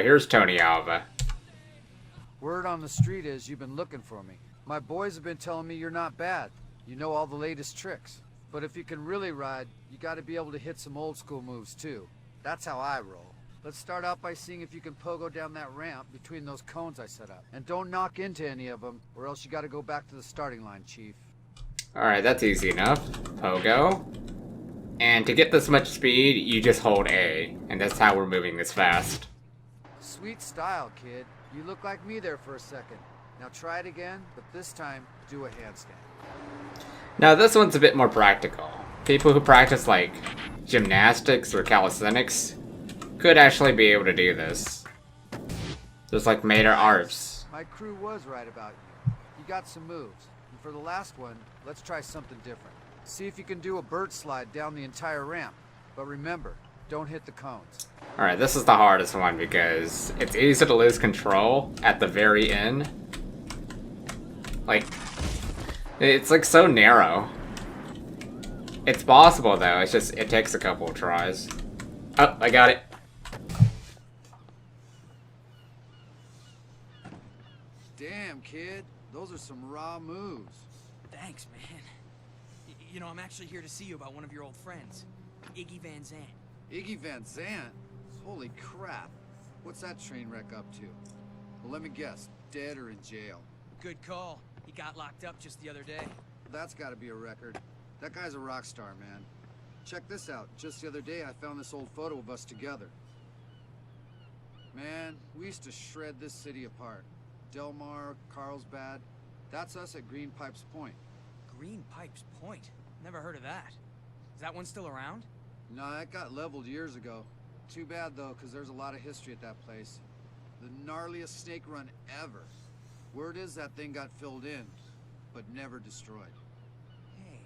here's Tony Alva. Word on the street is you've been looking for me. My boys have been telling me you're not bad. You know all the latest tricks. But if you can really ride, you gotta be able to hit some old school moves too. That's how I roll. Let's start out by seeing if you can pogo down that ramp between those cones I set up. And don't knock into any of them, or else you gotta go back to the starting line, Chief. Alright, that's easy enough. Pogo. And to get this much speed, you just hold A. And that's how we're moving this fast. Sweet style, kid. You look like me there for a second. Now try it again, but this time, do a handstand. Now this one's a bit more practical. People who practice like gymnastics or calisthenics could actually be able to do this. Just like Mater Arps. My crew was right about you. You got some moves. And for the last one, let's try something different. See if you can do a bird slide down the entire ramp. But remember, don't hit the cones. Alright, this is the hardest one because it's easy to lose control at the very end. Like, it's like so narrow. It's possible though, it's just, it takes a couple of tries. Oh, I got it. Damn, kid. Those are some raw moves. Thanks, man. You know, I'm actually here to see you about one of your old friends, Iggy Van Zandt. Iggy Van Zandt? Holy crap. What's that train wreck up to? Well, let me guess. Dead or in jail? Good call. He got locked up just the other day. That's gotta be a record. That guy's a rock star, man. Check this out. Just the other day, I found this old photo of us together. Man, we used to shred this city apart. Del Mar, Carlsbad. That's us at Green Pipes Point. Green Pipes Point? Never heard of that. Is that one still around? Nah, it got leveled years ago. Too bad, though, because there's a lot of history at that place. The gnarliest snake run ever. Word is that thing got filled in, but never destroyed. Hey,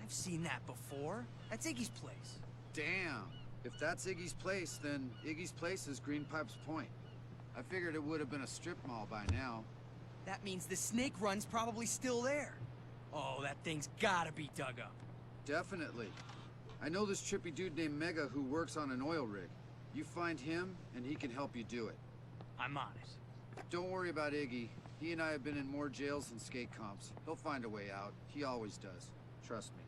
I've seen that before. That's Iggy's place. Damn. If that's Iggy's place, then Iggy's place is Green Pipes Point. I figured it would have been a strip mall by now. That means the snake run's probably still there. Oh, that thing's gotta be dug up. Definitely. I know this trippy dude named Mega who works on an oil rig. You find him, and he can help you do it. I'm on it. Don't worry about Iggy. He and I have been in more jails than skate comps. He'll find a way out. He always does. Trust me.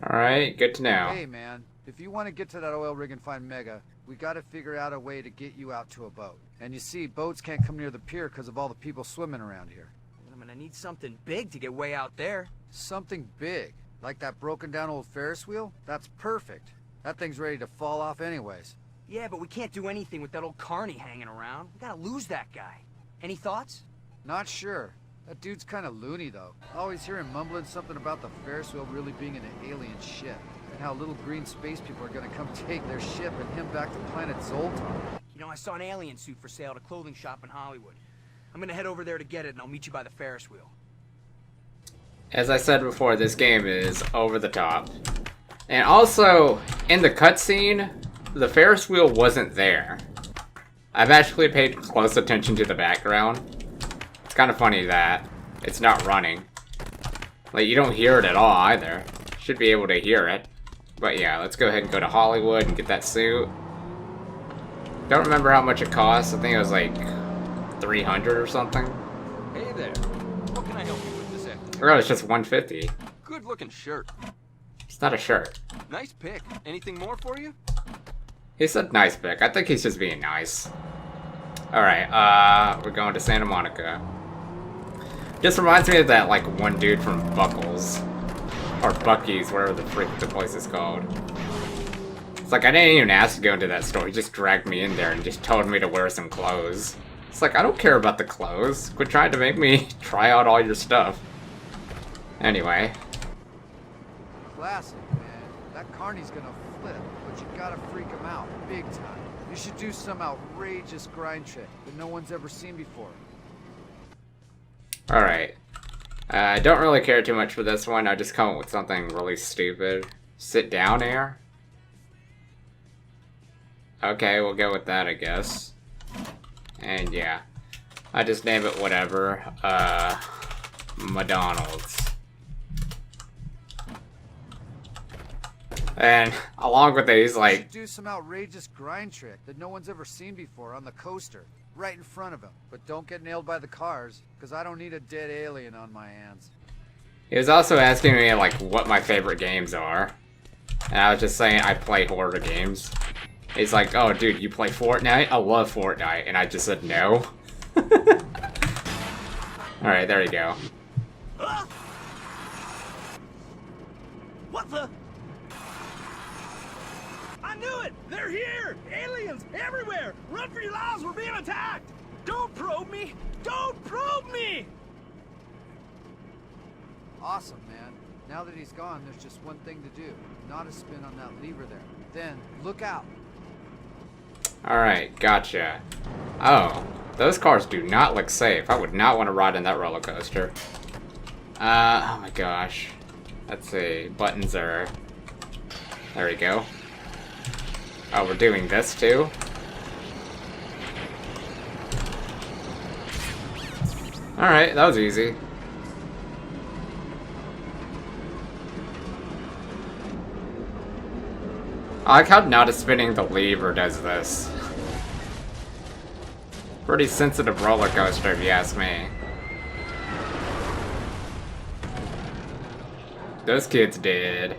Alright, good to know. Hey, man. If you want to get to that oil rig and find Mega, we got to figure out a way to get you out to a boat. And you see, boats can't come near the pier because of all the people swimming around here. I'm gonna need something big to get way out there. Something big? Like that broken down old Ferris wheel? That's perfect. That thing's ready to fall off anyways. Yeah, but we can't do anything with that old carny hanging around. We gotta lose that guy. Any thoughts? Not sure. That dude's kind of loony, though. I always hear him mumbling something about the Ferris wheel really being an alien ship, and how little green space people are gonna come take their ship and him back to planet Zoltar. You know, I saw an alien suit for sale at a clothing shop in Hollywood. I'm gonna head over there to get it, and I'll meet you by the Ferris wheel. As I said before, this game is over the top. And also, in the cutscene, the Ferris wheel wasn't there. I've actually paid close attention to the background. It's kind of funny that it's not running. Like, you don't hear it at all either. Should be able to hear it. But yeah, let's go ahead and go to Hollywood and get that suit. Don't remember how much it cost. I think it was like 300 or something. Hey there. What can I help you with this afternoon? Or it's just 150. Good looking shirt. It's not a shirt. Nice pick. Anything more for you? He said nice pick. I think he's just being nice. Alright, we're going to Santa Monica. Just reminds me of that, like, one dude from Buckles. Or Bucky's, whatever the frick the place is called. It's like, I didn't even ask to go into that store. He just dragged me in there and just told me to wear some clothes. It's like, I don't care about the clothes. Quit trying to make me try out all your stuff. Anyway. Classic, man. That carny's gonna flip, but you gotta freak him out, big time. You should do some outrageous grind trick that no one's ever seen before. Alright. I don't really care too much for this one. I just come up with something really stupid. Sit down air? Okay, we'll go with that, I guess. And yeah. I just name it whatever. McDonald's. And along with it, he's You like, should do some outrageous grind trick that no one's ever seen before on the coaster, right in front of him. But don't get nailed by the cars, because I don't need a dead alien on my hands. he was also asking me like what my favorite games are. And I was just saying I play horror games. He's like, oh dude, you play Fortnite? I love Fortnite. And I just said no. Alright, there you go. What the? I knew it! They're here! Aliens everywhere! Run for your lives, we're being attacked! Don't probe me! Don't probe me! Awesome, man. Now that he's gone, there's just one thing to do. Not a spin on that lever there. Then, look out. Alright, gotcha. Oh, those cars do not look safe. I would not want to ride in that roller coaster. Oh my gosh. Let's see. Buttons are... There we go. Oh, we're doing this too? Alright, that was easy. I like how not spinning the lever does this. Pretty sensitive roller coaster if you ask me. Those kids did.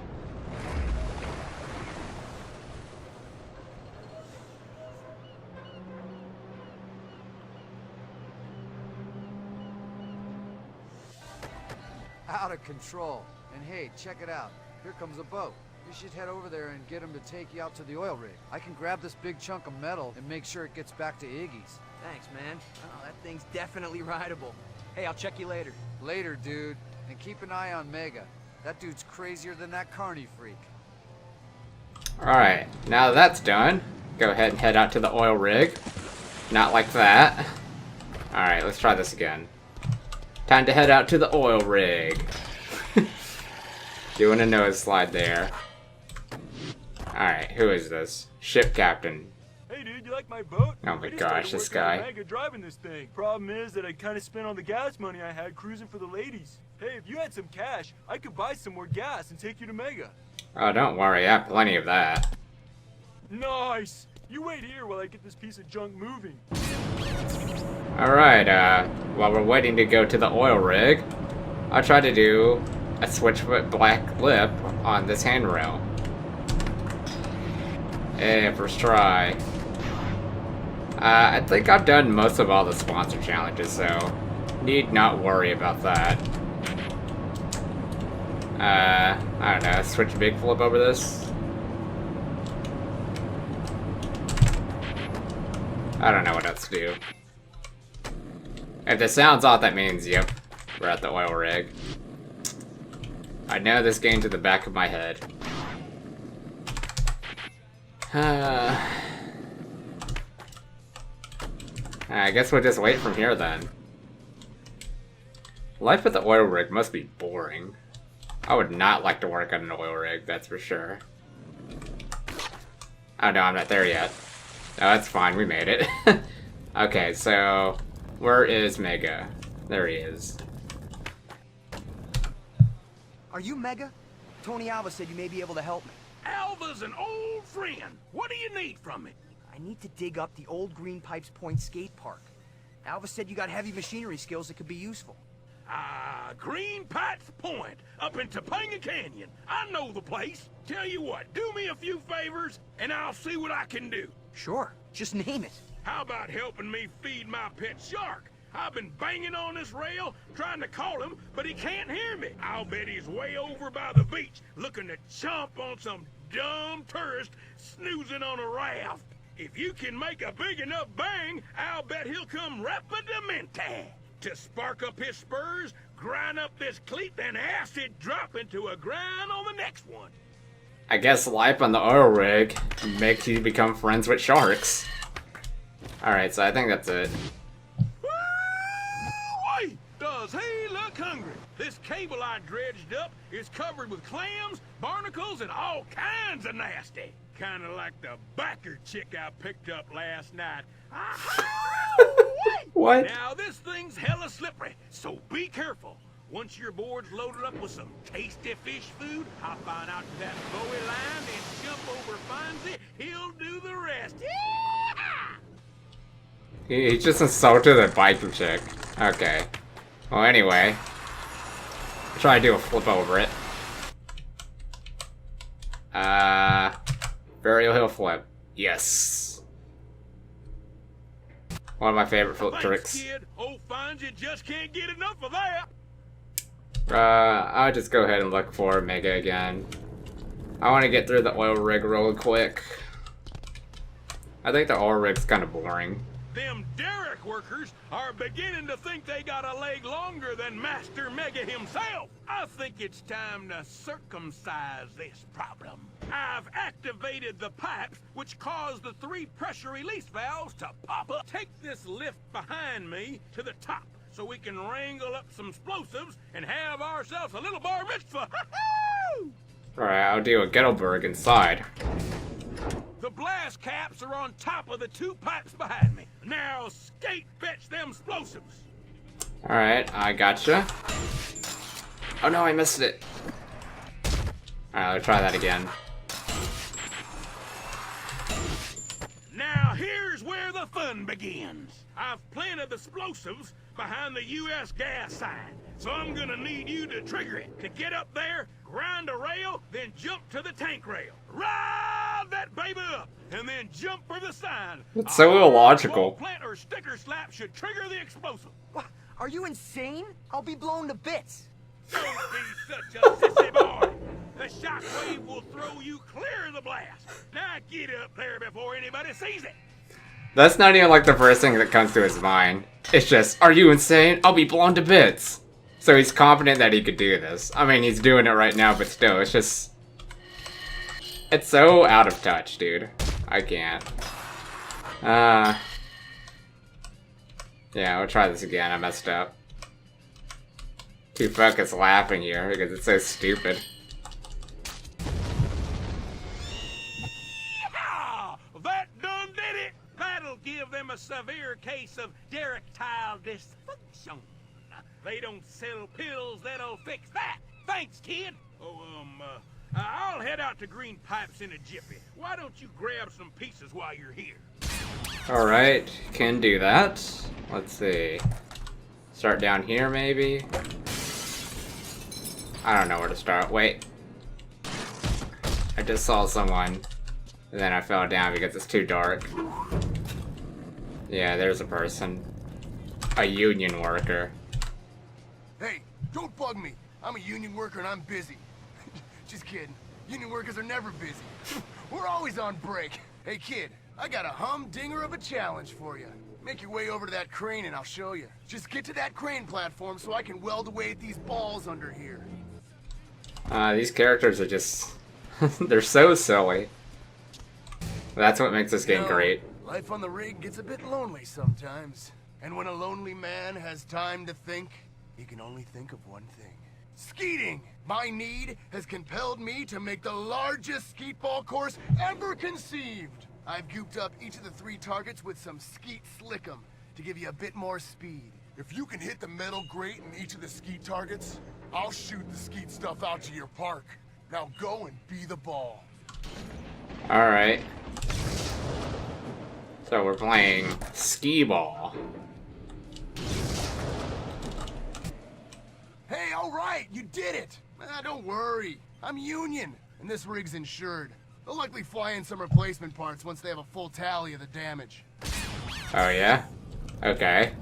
Out of control. And hey, check it out. Here comes a boat. You should head over there and get him to take you out to the oil rig. I can grab this big chunk of metal and make sure it gets back to Iggy's. Thanks, man. Oh, that thing's definitely rideable. Hey, I'll check you later. Later, dude. And keep an eye on Mega. That dude's crazier than that carny freak. Alright, now that that's done, go ahead and head out to the oil rig. Not like that. Alright, let's try this again. Time to head out to the oil rig. Doing a nose slide there. Alright, who is this? Ship captain. Hey dude, you like my boat? Oh my I just gosh, started this working on guy. Mega driving this thing. Problem is that I kind of spent all the gas money I had cruising for the ladies. Hey, if you had some cash, I could buy some more gas and take you to Mega. Oh, don't worry, I have plenty of that. Nice! You wait here while I get this piece of junk moving. Alright, while we're waiting to go to the oil rig, I'll try to do a switchfoot black lip on this handrail. Hey, first try. I think I've done most of all the sponsor challenges, so need not worry about that. I don't know, switch big flip over this. I don't know what else to do. If the sound's off, that means, yep, we're at the oil rig. I know this game to the back of my head. I guess we'll just wait from here then. Life at the oil rig must be boring. I would not like to work on an oil rig, that's for sure. Oh no, I'm not there yet. Oh, that's fine, we made it. Okay, so where is Mega? There he is. Are you Mega? Tony Alva said you may be able to help me. Alva's an old friend. What do you need from me? I need to dig up the old Green Pipes Point skate park. Alva said you got heavy machinery skills that could be useful. Green Pipes Point, up in Topanga Canyon. I know the place. Tell you what, do me a few favors, and I'll see what I can do. Sure, just name it. How about helping me feed my pet shark? I've been banging on this rail, trying to call him, but he can't hear me. I'll bet he's way over by the beach, looking to chomp on some dumb tourist snoozing on a raft. If you can make a big enough bang, I'll bet he'll come rapidamente to spark up his spurs, grind up this cleat, then acid drop into a grind on the next one. I guess life on the oil rig makes you become friends with sharks. Alright, so I think that's it. Wait! Does he look hungry? This cable I dredged up is covered with clams, barnacles, and all kinds of nasty. Kinda like the backer chick I picked up last night. What? Now this thing's hella slippery, so be careful. Once your board's loaded up with some tasty fish food, hop on out to that Bowie line and jump over Fonzie. He'll do the rest. He just insulted a biking chick. Okay. Well, anyway. Try to do a flip over it. Burial hill flip. Yes. One of my favorite flip tricks. Kid. Old Fonzie just can't get enough of that. I'll just go ahead and look for Mega again. I want to get through the oil rig real quick. I think the oil rig's kind of boring. Them derrick workers are beginning to think they got a leg longer than Master Mega himself. I think it's time to circumcise this problem. I've activated the pipes which cause the 3 pressure release valves to pop up. Take this lift behind me to the top so we can wrangle up some explosives and have ourselves a little bar mitzvah. Alright, I'll do a Gettleberg inside. The blast caps are on top of the 2 pipes behind me. Now skate fetch them explosives. Alright, I gotcha. Oh no, I missed it. Alright, let's try that again. Now here's where the fun begins. I've planted the explosives behind the U.S. gas sign, so I'm gonna need you to trigger it. To get up there, grind a rail, then jump to the tank rail. Ride that baby up, and then jump for the sign. It's so illogical. Plant or sticker slap should trigger the explosive. What? Are you insane? I'll be blown to bits. Don't be such a sissy boy. The shockwave will throw you clear of the blast. Now get up there before anybody sees it. That's not even like the first thing that comes to his mind. It's just, are you insane? I'll be blown to bits. So he's confident that he could do this. I mean, he's doing it right now, but still, it's just... It's so out of touch, dude. I can't. Yeah, we'll try this again. I messed up. Too focused laughing here because it's so stupid. That done did it! That'll give them a severe case of erectile dysfunction. They don't sell pills that'll fix that. Thanks, kid. Oh, I'll head out to Green Pipes in a jiffy. Why don't you grab some pieces while you're here? Alright, can do that. Let's see. Start down here, maybe? I don't know where to start. Wait. I just saw someone, and then I fell down because it's too dark. Yeah, there's a person. A union worker. Hey, don't bug me. I'm a union worker and I'm busy. Just kidding. Union workers are never busy. We're always on break. Hey kid, I got a humdinger of a challenge for you. Make your way over to that crane and I'll show you. Just get to that crane platform so I can weld away at these balls under here. These characters are just... they're so silly. That's what makes this game great. Life on the rig gets a bit lonely sometimes. And when a lonely man has time to think, he can only think of one thing. Skeeting! My need has compelled me to make the largest skeet ball course ever conceived. I've gooped up each of the 3 targets with some skeet slickum to give you a bit more speed. If you can hit the metal grate in each of the skeet targets, I'll shoot the skeet stuff out to your park. Now go and be the ball. Alright. So we're playing skee ball. Hey, alright, you did it! Don't worry. I'm union, and this rig's insured. They'll likely fly in some replacement parts once they have a full tally of the damage. Oh yeah? Okay.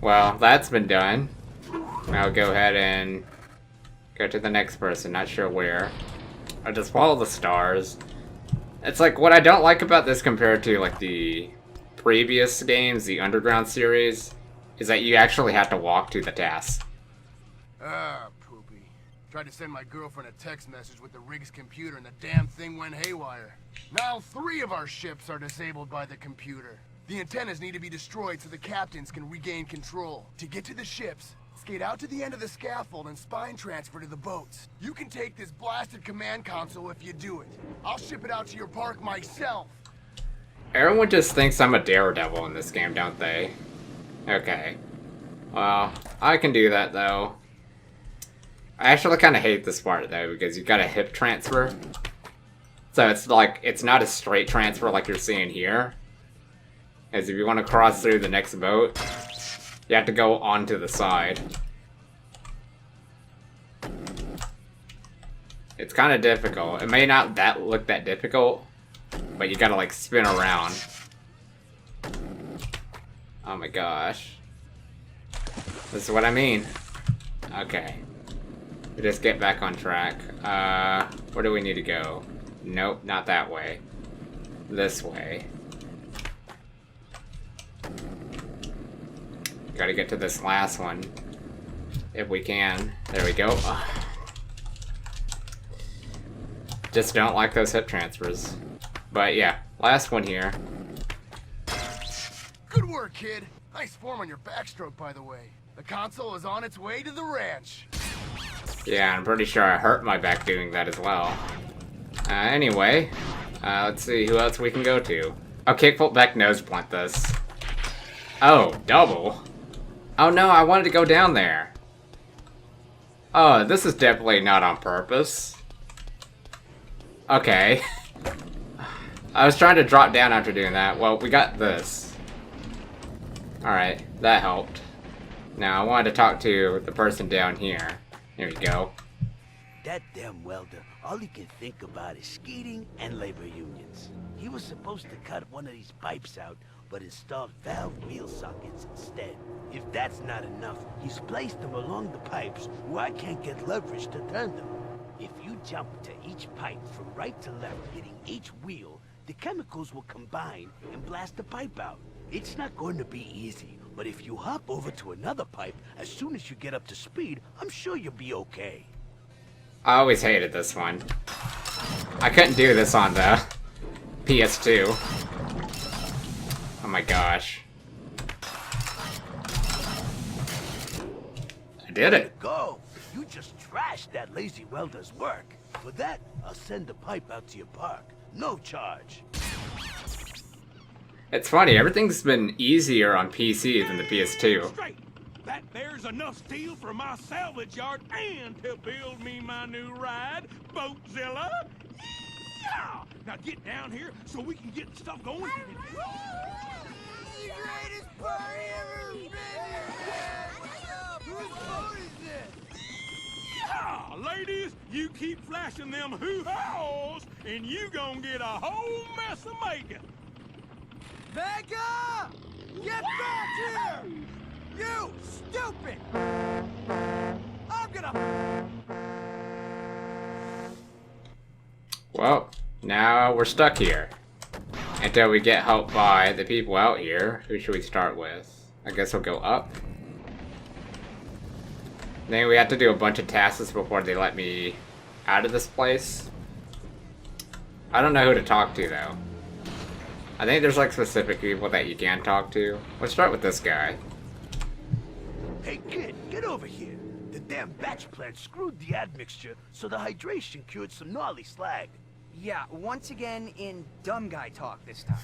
Well, that's been done. I'll go ahead and go to the next person, not sure where. I'll just follow the stars. It's like, what I don't like about this compared to like the previous games, the Underground series, is that you actually have to walk to the task. Poopy. Tried to send my girlfriend a text message with the rig's computer and the damn thing went haywire. Now 3 of our ships are disabled by the computer. The antennas need to be destroyed so the captains can regain control. To get to the ships, skate out to the end of the scaffold and spine transfer to the boats. You can take this blasted command console if you do it. I'll ship it out to your park myself. Everyone just thinks I'm a daredevil in this game, don't they? Okay. Well, I can do that though. I actually kind of hate this part though, because you gotta hip transfer. So it's like, it's not a straight transfer like you're seeing here. As if you want to cross through the next boat, you have to go onto the side. It's kind of difficult. It may not look that difficult, but you gotta like spin around. Oh my gosh. This is what I mean. Okay. We just get back on track. Where do we need to go? Nope, not that way. This way. Gotta get to this last one. If we can. There we go. Ugh. Just don't like those hip transfers. But yeah, last one here. Good work, kid. Nice form on your backstroke, by the way. The console is on its way to the ranch. Yeah, I'm pretty sure I hurt my back doing that as well. Anyway, let's see who else we can go to. Oh, kickflip back nose blunt this. Oh, double? Oh no, I wanted to go down there. Oh, this is definitely not on purpose. Okay. I was trying to drop down after doing that. Well, we got this. Alright, that helped. Now, I wanted to talk to the person down here. Here we go. That damn welder, all he can think about is skating and labor unions. He was supposed to cut one of these pipes out, but installed valve wheel sockets instead. If that's not enough, he's placed them along the pipes where I can't get leverage to turn them. If you jump to each pipe from right to left, hitting each wheel, the chemicals will combine and blast the pipe out. It's not going to be easy, but if you hop over to another pipe as soon as you get up to speed, I'm sure you'll be okay. I always hated this one. I couldn't do this on the PS2. Oh my gosh. I did it. Go! You just trashed that lazy welder's work. For that, I'll send the pipe out to your park. No charge. It's funny, everything's been easier on PC than the PS2. Straight. That there's enough steel for my salvage yard and to build me my new ride, Boatzilla. Yeah! Now get down here so we can get stuff going. The greatest party ever been here! What's up? Whose boat is this? Yeah! Ladies, you keep flashing them hoo-haws and you gonna get a whole mess of making. Mega! Get back here! You stupid! I'm gonna... Well, now we're stuck here. Until we get help by the people out here. Who should we start with? I guess we'll go up. Then we have to do a bunch of tasks before they let me out of this place. I don't know who to talk to though. I think there's like specific people that you can talk to. Let's start with this guy. Hey kid, get over here. The damn batch plant screwed the admixture, so the hydration cured some gnarly slag. Yeah, once again in dumb guy talk this time.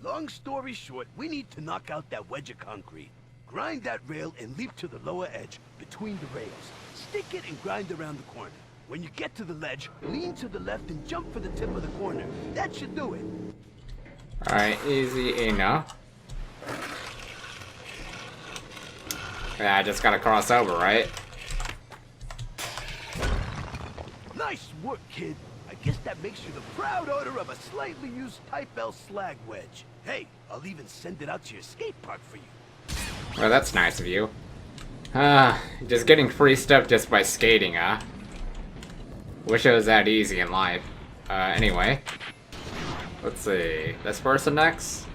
Long story short, we need to knock out that wedge of concrete. Grind that rail and leap to the lower edge, between the rails. Stick it and grind around the corner. When you get to the ledge, lean to the left and jump for the tip of the corner. That should do it. Alright, easy enough. Yeah, I just gotta cross over, right? Nice work, kid. I guess that makes you the proud owner of a slightly used Type L slag wedge. Hey, I'll even send it out to your skate park for you. Well, that's nice of you. Just getting free stuff just by skating, huh? Wish it was that easy in life. Anyway. Let's see. This person next?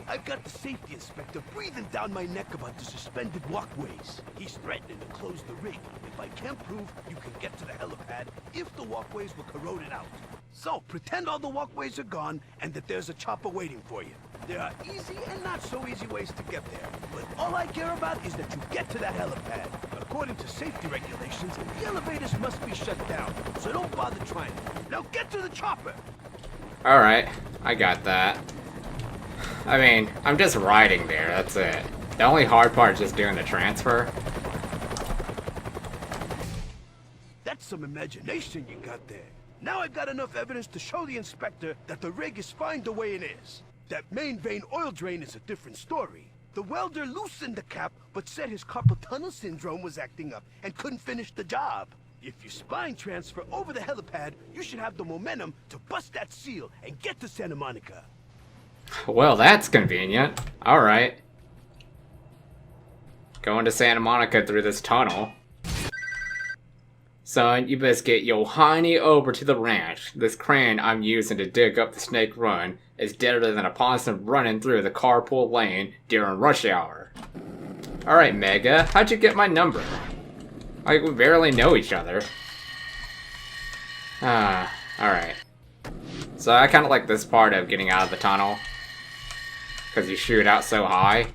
I've got the safety inspector breathing down my neck about the suspended walkways. He's threatening to close the rig if I can't prove you can get to the helipad if the walkways were corroded out. So, pretend all the walkways are gone and that there's a chopper waiting for you. There are easy and not so easy ways to get there, but all I care about is that you get to that helipad. According to safety regulations, the elevators must be shut down, so don't bother trying. Now get to the chopper! Alright, I got that. I mean, I'm just riding there, that's it. The only hard part is just doing the transfer. some imagination you got there. Now I've got enough evidence to show the inspector that the rig is fine the way it is. That main vein oil drain is a different story. The welder loosened the cap, but said his carpal tunnel syndrome was acting up and couldn't finish the job. If you spine transfer over the helipad, you should have the momentum to bust that seal and get to Santa Monica. Well, that's convenient. Alright. Going to Santa Monica through this tunnel. Son, you best get your honey over to the ranch. This crane I'm using to dig up the Snake Run is deader than a possum running through the carpool lane during rush hour. Alright, Mega, how'd you get my number? Like, we barely know each other. Alright. So I kinda like this part of getting out of the tunnel. Because you shoot out so high,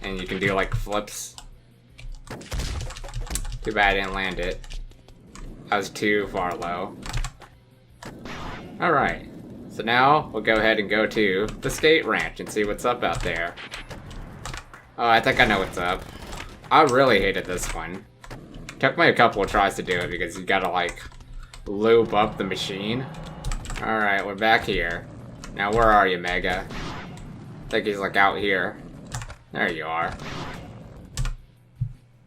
and you can do like flips. Too bad I didn't land it. I was too far low. Alright. So now, we'll go ahead and go to the skate ranch and see what's up out there. Oh, I think I know what's up. I really hated this one. Took me a couple of tries to do it because you gotta like lube up the machine. Alright, we're back here. Now where are you, Mega? I think he's like out here. There you are.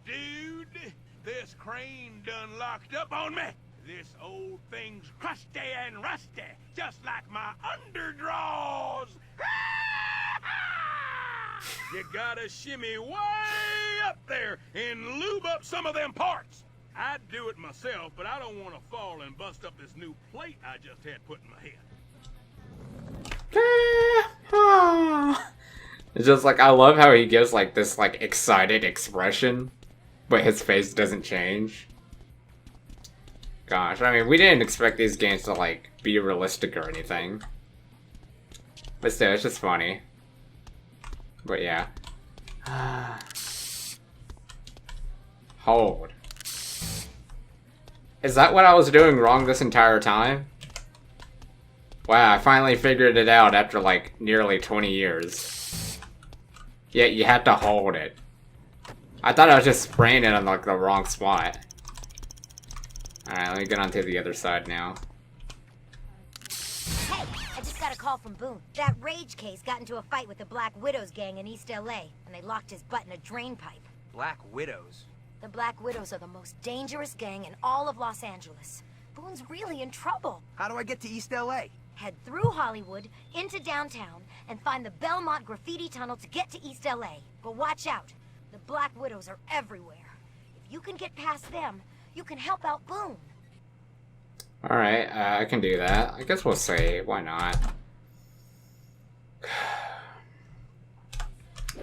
Dude, this crane done locked up on me. This old thing's crusty and rusty, just like my underdraws. You gotta shimmy way up there and lube up some of them parts. I'd do it myself, but I don't want to fall and bust up this new plate I just had put in my head. It's just like, I love how he gives like this like excited expression, but his face doesn't change. Gosh, I mean, we didn't expect these games to like be realistic or anything. But still, it's just funny. But yeah. Hold. Is that what I was doing wrong this entire time? Wow, I finally figured it out after like nearly 20 years. Yeah, you had to hold it. I thought I was just spraying it on like the wrong spot. Alright, let me get onto the other side now. Hey, I just got a call from Boone. That Rage case got into a fight with the Black Widows gang in East LA, and they locked his butt in a drain pipe. Black Widows? The Black Widows are the most dangerous gang in all of Los Angeles. Boone's really in trouble. How do I get to East LA? Head through Hollywood, into downtown, and find the Belmont graffiti tunnel to get to East LA. But watch out. The Black Widows are everywhere. If you can get past them, you can help out Boone. Alright, I can do that. I guess we'll save. Why not?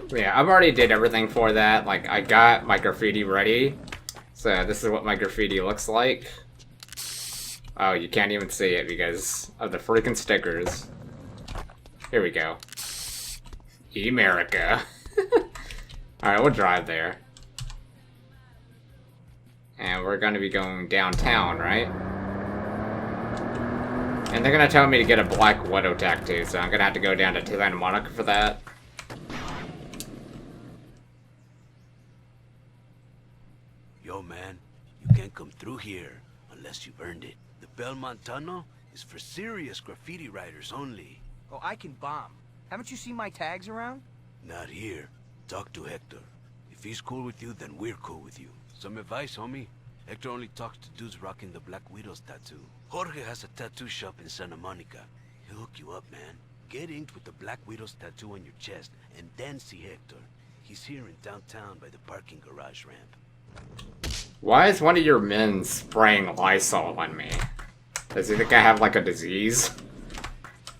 Yeah, I've already did everything for that. Like, I got my graffiti ready. So this is what my graffiti looks like. Oh, you can't even see it because of the freaking stickers. Here we go. America. Alright, we'll drive there. And we're gonna be going downtown, right? And they're gonna tell me to get a Black Widow tattoo, so I'm gonna have to go down to Santa Monica for that. Yo, man, you can't come through here unless you've earned it. The Belmont Tunnel is for serious graffiti writers only. Oh, I can bomb. Haven't you seen my tags around? Not here. Talk to Hector. If he's cool with you, then we're cool with you. Some advice, homie? Hector only talks to dudes rocking the Black Widow's tattoo. Jorge has a tattoo shop in Santa Monica. He'll hook you up, man. Get inked with the Black Widow's tattoo on your chest, and then see Hector. He's here in downtown by the parking garage ramp. Why is one of your men spraying Lysol on me? Does he think I have like a disease?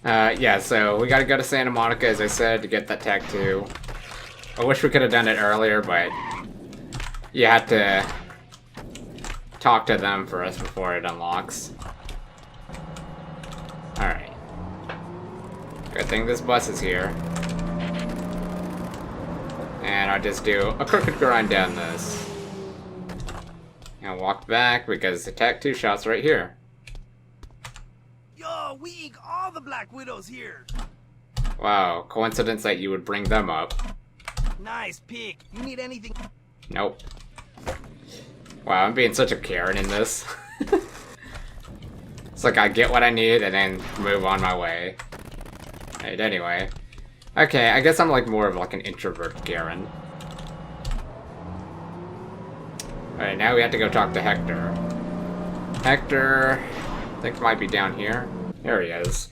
Yeah, so we gotta go to Santa Monica, as I said, to get that tattoo. I wish we could have done it earlier, but you have to talk to them first before it unlocks. Alright. Good thing this bus is here. And I'll just do a crooked grind down this. And walk back because the tattoo shop's right here. Yo, we ink all the Black Widows here. Wow, coincidence that you would bring them up. Nice pick. You need anything? Nope. Wow, I'm being such a Karen in this. It's like I get what I need and then move on my way. Right, anyway. Okay, I guess I'm like more of like an introvert Garen. Alright, now we have to go talk to Hector. Hector, I think might be down here. There he is.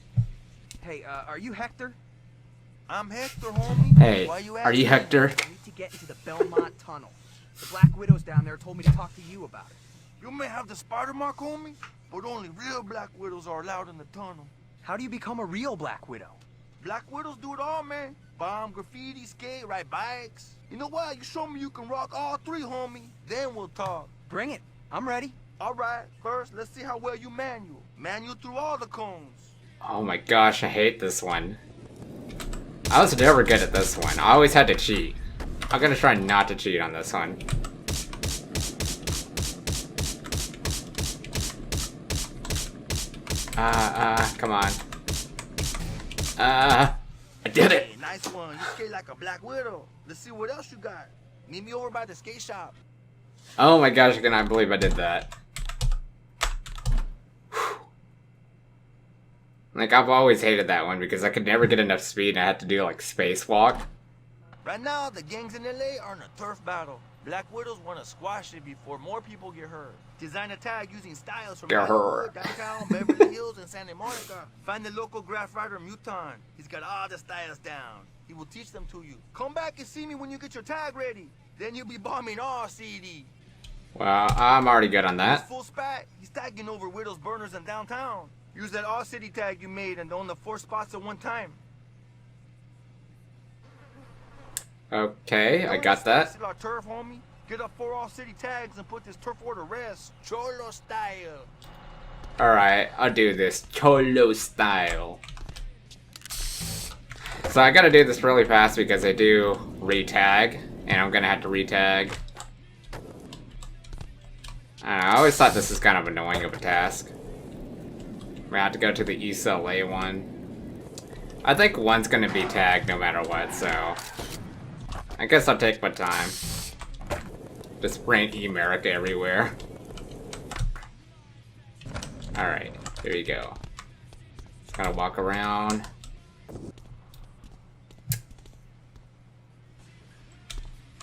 Hey, are you Hector? I'm Hector, homie. Hey, Why you are you asking? Hector? I need to get into the Belmont Tunnel. The Black Widows down there told me to talk to you about it. You may have the spider mark, homie, but only real Black Widows are allowed in the tunnel. How do you become a real Black Widow? Black Widows do it all, man. Bomb, graffiti, skate, ride bikes. You know what? You show me you can rock all three, homie. Then we'll talk. Bring it. I'm ready. All right. First, let's see how well you manual. Manual through all the cones. Oh my gosh, I hate this one. I was never good at this one. I always had to cheat. I'm gonna try not to cheat on this one. Come on. I did it! Hey, nice one. You skate like a Black Widow. Let's see what else you got. Meet me over by the skate shop. Oh my gosh, I cannot believe I did that. Whew. Like, I've always hated that one because I could never get enough speed and I had to do like spacewalk. Right now, the gangs in LA are in a turf battle. Black Widows want to squash it before more people get hurt. Design a tag using styles from Get Hollywood, hurt. downtown, Beverly Hills, and Santa Monica. Find the local graph writer Muton. He's got all the styles down. He will teach them to you. Come back and see me when you get your tag ready. Then you'll be bombing all CD. Well, I'm already good on He's that. full spat. He's tagging over Widow's burners in downtown. Use that all city tag you made and own the 4 spots at one time. Okay, I got that. Our turf, homie. Get up 4 all city tags and put this turf war to rest. Cholo style. Alright, I'll do this Cholo style. So I gotta do this really fast because I do re-tag, and I'm gonna have to re-tag. I don't know, I always thought this was kind of annoying of a task. We have to go to the East LA one. I think one's gonna be tagged no matter what, so I guess I'll take my time. Just spraying E-America everywhere. Alright, here you go. Just gotta walk around.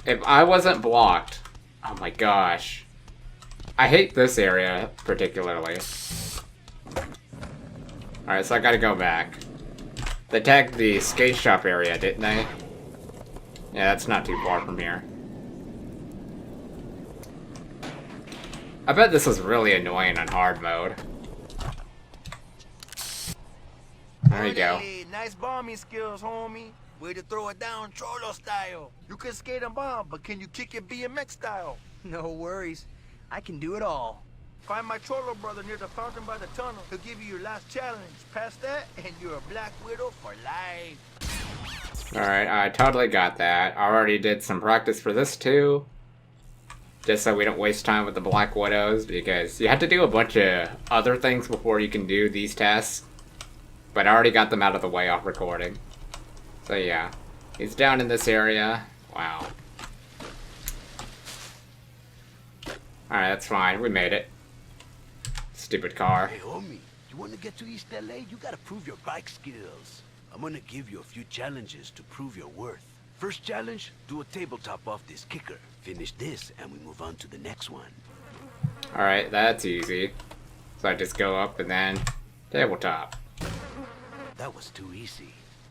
If I wasn't blocked, oh my gosh. I hate this area particularly. Alright, so I gotta go back. They tagged the skate shop area, didn't they? Yeah, that's not too far from here. I bet this was really annoying on hard mode. There you go. Hey, nice bombing skills, homie. Way to throw it down Cholo style. You can skate and bomb, but can you kick it BMX style? No worries. I can do it all. Find my Cholo brother near the fountain by the tunnel. He'll give you your last challenge. Pass that, and you're a Black Widow for life. Alright, I totally got that. I already did some practice for this too. Just so we don't waste time with the Black Widows, because you have to do a bunch of other things before you can do these tasks. But I already got them out of the way off recording. So yeah, he's down in this area. Wow. Alright, that's fine. We made it. Stupid car. Hey, homie, you want to get to East LA? You gotta prove your bike skills. I'm gonna give you a few challenges to prove your worth. First challenge, do a tabletop off this kicker. Finish this, and we move on to the next one. Alright, that's easy. So I just go up and then tabletop. That was too easy.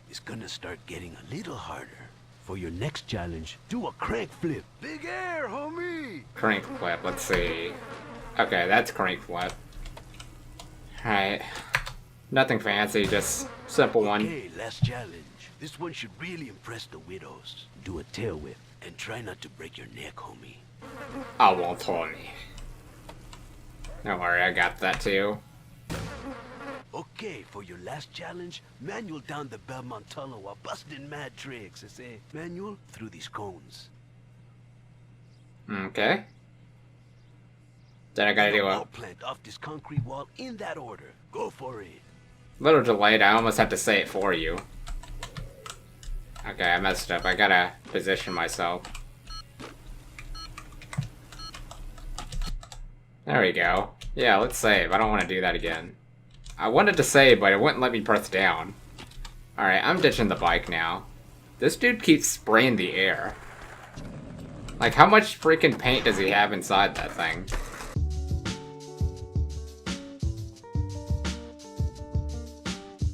It's gonna start getting a little harder. For your next challenge, do a crank flip. Big air, homie. Crank flip, let's see. Okay, that's crank flip. Alright. Nothing fancy, just simple one. Okay, last challenge. This one should really impress the widows. Do a tail whip, and try not to break your neck, homie. I won't, Tony. Don't worry, I got that too. Okay, for your last challenge, manual down the Belmont Tunnel while busting mad tricks. I say, manual through these cones. Okay. Then I gotta do a Wall plant off this concrete wall in that order. Go for it. little delayed. I almost have to say it for you. Okay, I messed up. I gotta position myself. There we go. Yeah, let's save. I don't want to do that again. I wanted to save, but it wouldn't let me press down. Alright, I'm ditching the bike now. This dude keeps spraying the air. Like, how much freaking paint does he have inside that thing?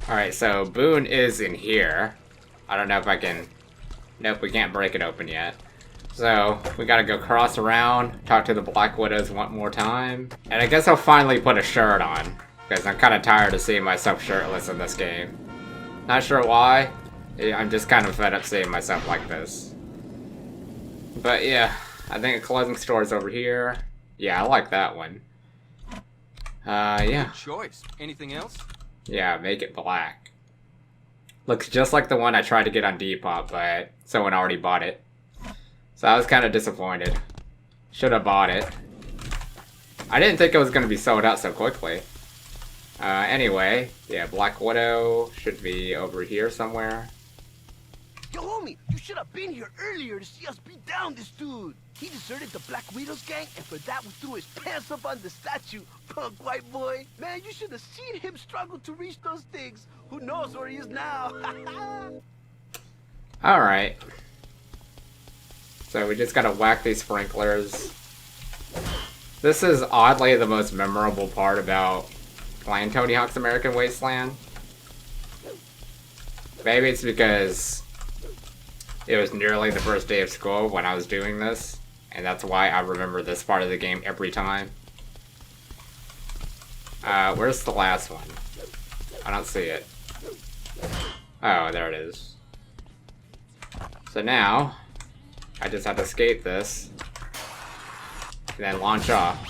Alright, so Boone is in here. I don't know if I can... Nope, we can't break it open yet. So, we gotta go cross around, talk to the Black Widows one more time. And I guess I'll finally put a shirt on, because I'm kind of tired of seeing myself shirtless in this game. Not sure why. I'm just kind of fed up seeing myself like this. But yeah, I think a clothing store is over here. Yeah, I like that one. Yeah. Good choice. Anything else? Yeah, make it black. Looks just like the one I tried to get on Depop, but someone already bought it. So I was kind of disappointed. Should have bought it. I didn't think it was going to be sold out so quickly. Anyway, yeah, Black Widow should be over here somewhere. Yo, homie, you should have been here earlier to see us beat down this dude. He deserted the Black Widow's gang, and for that we threw his pants up on the statue. Punk white boy. Man, you should have seen him struggle to reach those things. Who knows where he is now? Alright. So we just gotta whack these sprinklers. This is oddly the most memorable part about playing Tony Hawk's American Wasteland. Maybe it's because it was nearly the first day of school when I was doing this, and that's why I remember this part of the game every time. Where's the last one? I don't see it. Oh, there it is. So now, I just have to skate this, and then launch off.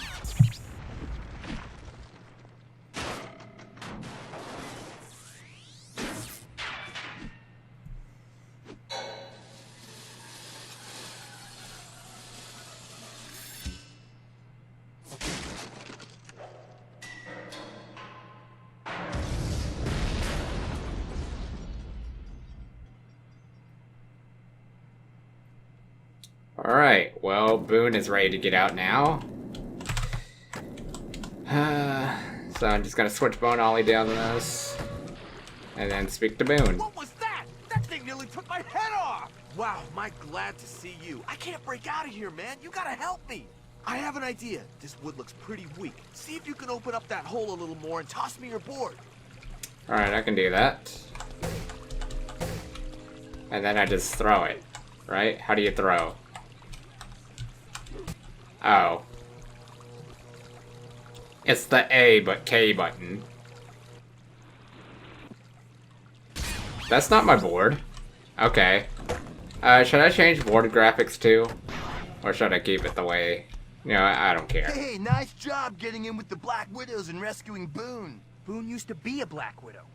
Alright, well, Boone is ready to get out now. So I'm just gonna switch Bone Ollie down this, and then speak to Boone. What was that? That thing nearly took my head off! Wow, am I glad to see you. I can't break out of here, man. You gotta help me. I have an idea. This wood looks pretty weak. See if you can open up that hole a little more and toss me your board. Alright, I can do that. And then I just throw it, right? How do you throw? Oh. It's the A but K button. That's not my board. Okay. Should I change board graphics too? Or should I keep it the way... You know, I don't care. Hey, nice job getting in with the Black Widows and rescuing Boone. Boone used to be a Black Widow.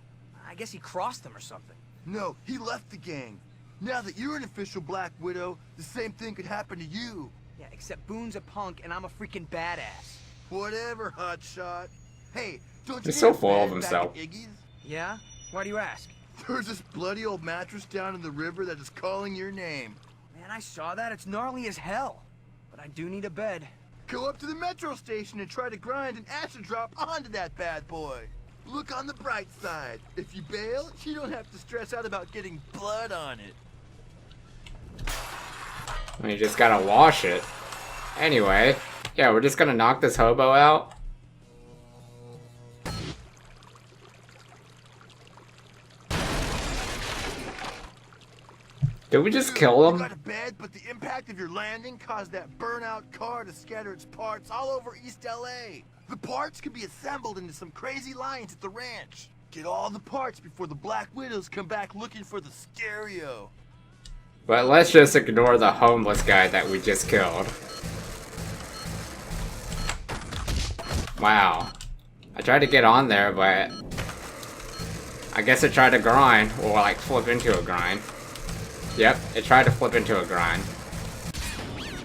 I guess he crossed them or something. No, he left the gang. Now that you're an official Black Widow, the same thing could happen to you. Yeah, except Boone's a punk and I'm a freaking badass. Whatever, hotshot. Hey, don't you He's so need a full of bed back himself. at Iggy's? Yeah? Why do you ask? There's this bloody old mattress down in the river that is calling your name. Man, I saw that. It's gnarly as hell. But I do need a bed. Go up to the metro station and try to grind an acid drop onto that bad boy. Look on the bright side. If you bail, you don't have to stress out about getting blood on it. You just gotta wash it. Anyway, yeah, we're just gonna knock this hobo out. Did we just kill You him? got a bed, but the impact of your landing caused that burnout car to scatter its parts all over East LA. The parts could be assembled into some crazy lines at the ranch. Get all the parts before the Black Widows come back looking for the stereo. But let's just ignore the homeless guy that we just killed. Wow. I tried to get on there, but... I guess it tried to grind, or like flip into a grind. Yep, it tried to flip into a grind.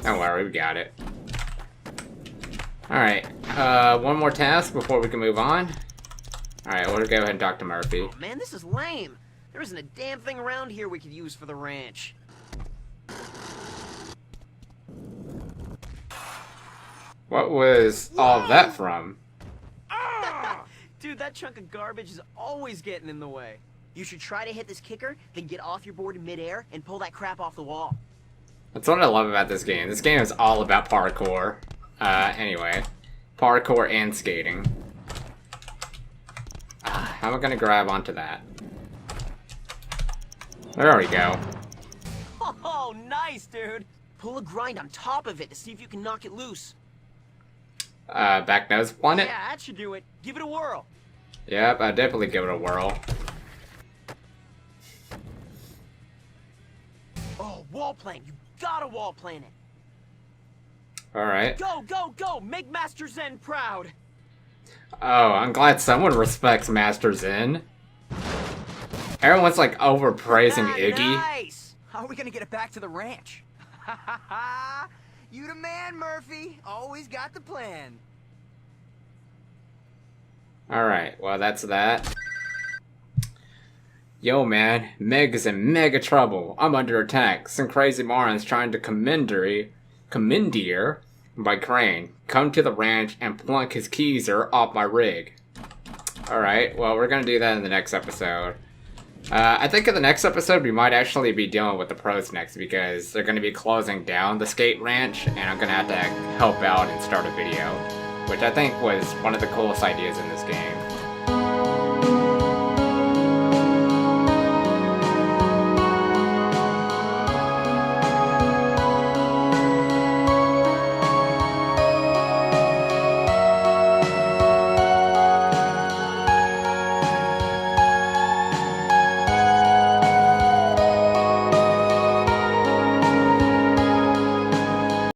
Don't worry, we got it. Alright, one more task before we can move on. Alright, we'll go ahead and talk to Murphy. Oh, man, this is lame. There isn't a damn thing around here we could use for the ranch. What was all of that from? Dude, that chunk of garbage is always getting in the way. You should try to hit this kicker, then get off your board in midair and pull that crap off the wall. That's what I love about this game. This game is all about parkour. Anyway. Parkour and skating. How am I gonna grab onto that? There we go. Oh, nice, dude. Pull a grind on top of it to see if you can knock it loose. Back nose on it? Yeah, that should do it. Give it a whirl. Yep, I'll definitely give it a whirl. Oh, wall plan. You gotta wall plan it. Alright. Go, go, go! Make Master Zen proud! Oh, I'm glad someone respects Master Zen. Everyone's like overpraising Iggy. Nice! How are we gonna get it back to the ranch? You the man, Murphy. Always got the plan. Alright, well that's that. Yo man, Meg's in mega trouble. I'm under attack. Some crazy morons trying to commandeer by Crane. Come to the ranch and plunk his keezer off my rig. Alright, well we're gonna do that in the next episode. I think in the next episode we might actually be dealing with the pros next because they're gonna be closing down the skate ranch and I'm gonna have to help out and start a video. Which I think was one of the coolest ideas in this game.